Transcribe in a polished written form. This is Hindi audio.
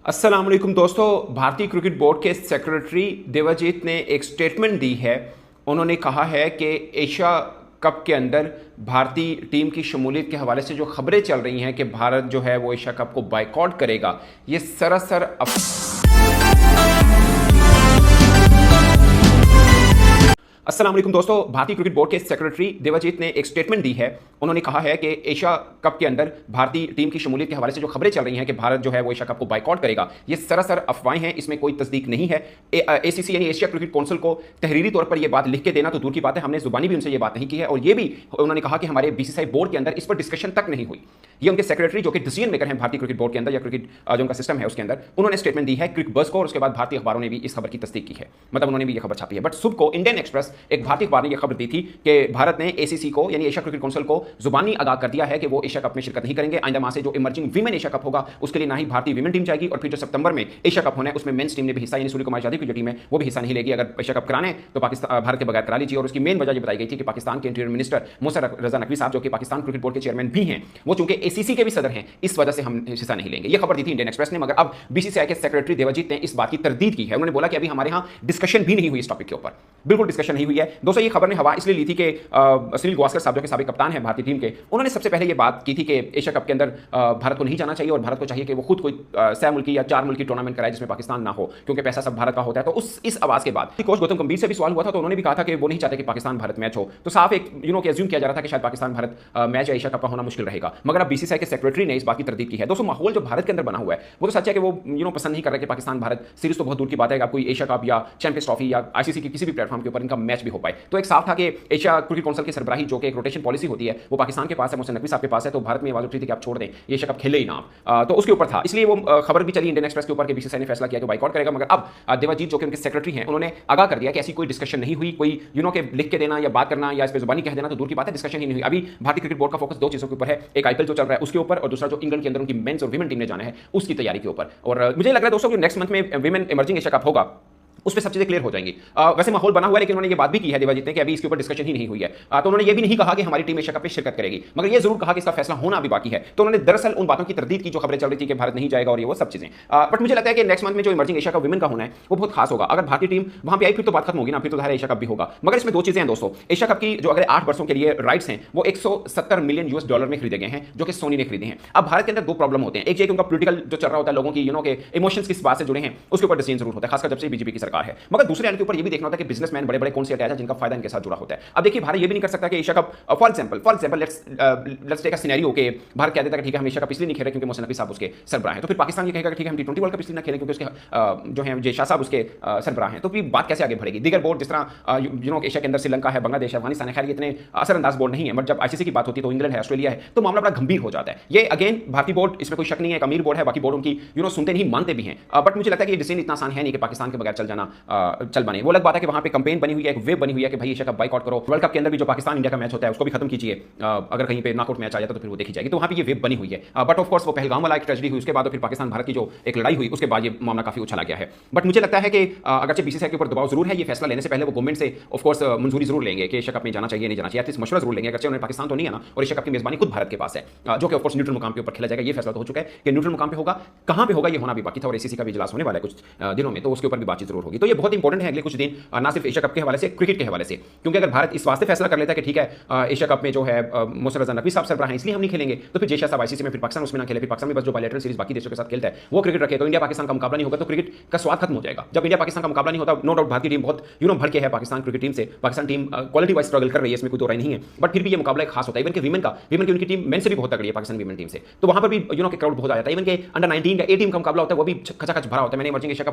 अस्सलाम वालेकुम दोस्तों। भारतीय क्रिकेट बोर्ड के सेक्रेटरी देवाजीत ने एक स्टेटमेंट दी है। उन्होंने कहा है कि एशिया कप के अंदर भारतीय टीम की शमूलियत के हवाले से जो खबरें चल रही हैं कि भारत जो है वो एशिया कप को बायकॉट करेगा, ये सरासर अस्सलाम वालेकुम दोस्तों। भारतीय क्रिकेट बोर्ड के सेक्रेटरी देवाजीत ने एक स्टेटमेंट दी है। उन्होंने कहा है कि एशिया कप के अंदर भारतीय टीम की शमूलियत के हवाले से जो खबरें चल रही हैं कि भारत जो है वो एशिया कप को बायकॉट करेगा, ये सरासर अफवाहें हैं, इसमें कोई तस्दीक नहीं है। एसीसी यानी एशिया क्रिकेट काउंसिल को तहरीरी तौर पर यह बात लिख के देना तो दूर की बात है, हमने जुबानी भी उनसे ये बात नहीं की है। और ये भी उन्होंने कहा कि हमारे बीसीसीआई बोर्ड के अंदर इस पर डिस्कशन तक नहीं हुई। ये उनके सेक्रेटरी जो कि डिसीजन मेकर हैं भारतीय क्रिकेट बोर्ड के अंदर या क्रिकेट जो उनका सिस्टम है उसके अंदर, उन्होंने स्टेटमेंट दी है क्रिक बज़ को, और उसके बाद भारतीय अखबारों ने भी इस खबर की तस्दीक की है, मतलब उन्होंने भी ये खबर छापी है। बट सुबह को इंडियन एक्सप्रेस, एक भारतीय अखबार ने यह खबर दी थी कि भारत ने एसीसी को यानी एशिया क्रिकेट काउंसिल को जुबानी आगाह कर दिया है कि वो एशिया कप में शिरकत नहीं करेंगे। आइंदा माह से जो इमर्जिंग विमेन एशिया कप होगा उसके लिए ना ही भारतीय विमेन टीम जाएगी, और फिर जो सितंबर में एशिया कप होना है उसमें मेंस टीम ने भी हिस्सा, यानी सूर्य कुमार यादव की जो टीम है वो भी हिस्सा नहीं लेगी। अगर एशिया कप कराने तो पाकिस्तान भारत के बगैर करा लीजिए। और उसकी मेन वजह ये बताई गई थी कि पाकिस्तान के इंटीरियर मिनिस्टर मोहसिन रजा नकवी साहब, जो कि पाकिस्तान क्रिकेट बोर्ड के चेयरमैन भी हैं, वो चूंकि एसीसी के भी सदर हैं, इस वजह से हम हिस्सा नहीं लेंगे। ये खबर दी थी इंडियन एक्सप्रेस ने। मगर अब बीसीसीआई के सेक्रेटरी देवाजीत ने इस बात की तरदीद की है। उन्होंने बोला कि अभी हमारे यहाँ डिस्कशन भी नहीं हुई इस टॉपिक के ऊपर, बिल्कुल डिस्कशन नहीं हुई है। दोस्तों, ये खबर ने हवा इसलिए ली थी कि सुनील गावस्कर साहब जो कि साबिक कप्तान हैं भारतीय टीम के, उन्होंने सबसे पहले ये बात की थी कि एशिया कप के अंदर भारत को नहीं जाना चाहिए और भारत को चाहिए कि वो खुद कोई 6 मुल्की या 4 मुल्की टूर्नामेंट कराए जिसमें पाकिस्तान ना हो, क्योंकि पैसा सब भारत का होता है। तो इस आवाज के बाद कोच गौतम गंभीर से भी सवाल हुआ था, तो उन्होंने भी कहा था कि वो नहीं चाहते कि पाकिस्तान भारत मैच हो। तो साफ एक एज्यूम किया जा रहा था कि शायद पाकिस्तान भारत मैच या एशिया कप का होना मुश्किल रहेगा। मगर अब बीसीसीआई के सेक्रेटरी ने इस बात की तरदीद की है। दोस्तों, माहौल जो भारत के अंदर बना हुआ है वो तो सच है कि वो पसंद नहीं कर रहे कि पाकिस्तान भारत सीरीज तो बहुत दूर की बात है, आप कोई एशिया कप या चैंपियंस ट्रॉफी या आईसीसी की किसी भी प्लेटफॉर्म के ऊपर इनका मैच भी हो पाए। तो एक साफ था कि एशिया क्रिकेट काउंसिल की सरबराही, जो कि एक रोटेशन पॉलिसी होती है, वो पाकिस्तान के पास है, मोहसिन नकवी साहब के पास है। तो भारत में आवाज उठी थी कि आप छोड़ दें, ये एशिया कप खेले ही ना आप। तो उसके ऊपर था, इसलिए वो खबर भी चली इंडियन एक्सप्रेस के ऊपर कि बीसीसीआई ने फैसला किया कि बाइकआउट करेगा। मगर अब देवाजीत जो कि उनके सेक्रेटरी हैं, उन्होंने आगाह कर दिया कि ऐसी कोई डिस्कशन नहीं हुई। कोई के लिख के देना या बात करना या इस पर जुबानी कह देना तो दूर की बात है, डिस्कशन ही नहीं हुई। अभी भारतीय क्रिकेट बोर्ड का फोकस दो चीजों के ऊपर है, एक आईपीएल जो चल रहा है उसके ऊपर, और दूसरा जो इंग्लैंड के अंदर उनकी मेंस और विमेन टीम ने जाना है उसकी तैयारी के ऊपर। और मुझे लग रहा है दोस्तों कि नेक्स्ट मंथ में विमेन इमर्जिंग एशिया कप होगा, उस पर सब चीजें क्लियर हो जाएंगी। वैसे माहौल बना हुआ है, लेकिन उन्होंने ये बात भी की है देवाजीत ने कि अभी इसके ऊपर डिस्कशन ही नहीं हुई है। तो उन्होंने ये भी नहीं कहा कि हमारी टीम एशिया कप में शिरकत करेगी, मगर ये जरूर कहा कि इसका फैसला होना अभी बाकी है। तो उन्होंने दरअसल उन बातों की तरदीद की जो खबरें चल रही थी कि भारत नहीं जाएगा और ये वो सब चीजें। बट मुझे लगता है कि नेक्स्ट मंथ में जो इमर्जिंग एशिया कप विमेन का होना है वो बहुत खास होगा। अगर भारतीय टीम वहां पर आई फिर तो बात खत्म होगी ना, फिर तो धारा एशिया कप भी होगा। मगर इसमें दो चीजें हैं दोस्तों। एशिया कप की जो अगले 8 वर्षों के लिए राइट्स हैं वो 170 मिलियन यूएस डॉलर में खरीदे गए हैं, जो कि सोनी ने खरीदे हैं। अब भारत के अंदर दो प्रॉब्लम होते हैं, एक उनका पॉलिटिकल जो चल रहा होता है, लोगों की के इमोशंस किस बात से जुड़े हैं उसके ऊपर डिसीजन जरूर होता है, खासकर जब से बीजेपी की सरकार है। मगर दूसरे के ऊपर ये भी देखना होता है कि बिजनेसमैन बड़े-बड़े कौन से अटैच हैं जिनका फायदा इनके साथ जुड़ा होता है। अब देखिए, भारत ये भी नहीं कर सकता कि Asia Cup for example let's take a scenario के भारत कह देता है कि ठीक है हम एशिया कप इसलिए नहीं खेल रहे क्योंकि मोहसिन नकवी साहब उसके सरबराह हैं। तो फिर पाकिस्तान ये कहेगा कि ठीक है हम टी20 वर्ल्ड कप इसलिए ना खेलें क्योंकि उसके जो हैं जय शाह साहब उसके सरबराह हैं। तो फिर बात कैसे आगे बढ़ेगी? दीगर बोर्ड जिस तरह एशिया के अंदर श्रीलंका है, बांग्लादेश है, अफगानिस्तान है, खैर ये इतने असरअंदाज बोर्ड नहीं है, बट जब आईसीसी की बात होती है तो इंग्लैंड है, ऑस्ट्रेलिया है, तो मामला बड़ा गंभीर हो जाता है। ये अगेन भारतीय बोर्ड, इसमें कोई शक नहीं है, एक अमीर बोर्ड है, बाकी बोर्ड उनकी सुनते नहीं मानते भी हैं। बट मुझे लगता है कि ये डिसीजन इतना आसान है नहीं कि पाकिस्तान के बगैर चल बने। वो अलग बात है कि वहां पे कंपेन बनी हुई है, एक वेब बनी हुई है कि भाई एशिया कप बाइकआउट करो। वर्ल्ड कप के अंदर भी जो पाकिस्तान इंडिया का मैच होता है उसको भी खत्म कीजिए, अगर कहीं पे नॉकआउट मैच आ जाता तो फिर वो देखी जाएगी। तो वहां पे ये वेब बनी हुई है। बट ऑफ कोर्स वो पहलगाम वाला एक ट्रेजेडी हुई, उसके बाद फिर पाकिस्तान भारत की जो एक लड़ाई हुई उसके बाद ये मामला काफी उछला गया है। बट मुझे लगता है कि अगरचे बीसीसीआई के ऊपर दबाव जरूर है, ये फैसला लेने से पहले वो गवर्नमेंट से ऑफ कोर्स मंजूरी जरूर लेंगे कि एशिया कप में जाना चाहिए नहीं जाना चाहिए, एटलीस्ट मशवरा जरूर लेंगे। अगरचे उन्हें पाकिस्तान तो नहीं है ना, और एशिया कप की मेजबानी खुद भारत के पास है, जो कि ऑफ कोर्स न्यूट्रल मुकाम के ऊपर खेला जाएगा। ये फैसला तो हो चुका है कि न्यूट्रल मुकाम पे होगा, कहां पे होगा ये होना भी बाकी था, और एसीसी का भी इजलास होने वाला है कुछ दिनों में, तो उसके ऊपर भी बातचीत जरूर होगी। तो ये बहुत इंपॉर्टेंट है अगले कुछ दिन, ना सिर्फ एशिया कप के हवाले से, क्रिकेट के हवाले से, क्योंकि अगर भारत इस वास्ते फैसला कर लेता है कि ठीक है एशिया कप में जो है मोहसिन रजा नकवी साहब सरबराह हैं इसलिए हम नहीं खेलेंगे, तो फिर जय शाह साहब आईसीसी में, फिर पाकिस्तान उसमें ना खेले, फिर पाकिस्तान में बस जो बायलैटरल सीरीज बाकी देशों के साथ खेलता है वो क्रिकेट रखे, तो इंडिया पाकिस्तान का मुकाबला नहीं होगा, तो क्रिकेट का स्वाद खत्म हो जाएगा। जब इंडिया पाकिस्तान का मुकाबला नहीं होता, नो डाउट भारतीय टीम बहुत भड़ के है पाकिस्तान क्रिकेट टीम से, Pakistan team quality wise struggle कर रही है, इसमें कोई दो राय नहीं है, बट फिर भी ये मुकाबला एक खास होता है। इवन की उनकी टीम मेन से भी बहुत तगड़ी है पाकिस्तान वीमेन टीम से, तो वहां पर भी क्राउड बहुत आ जाता है। इवन के अंडर 19 का ए टीम का मुकाबला होता है वो भी खचाखच भरा होता है। मैंने इमर्जिंग एशिया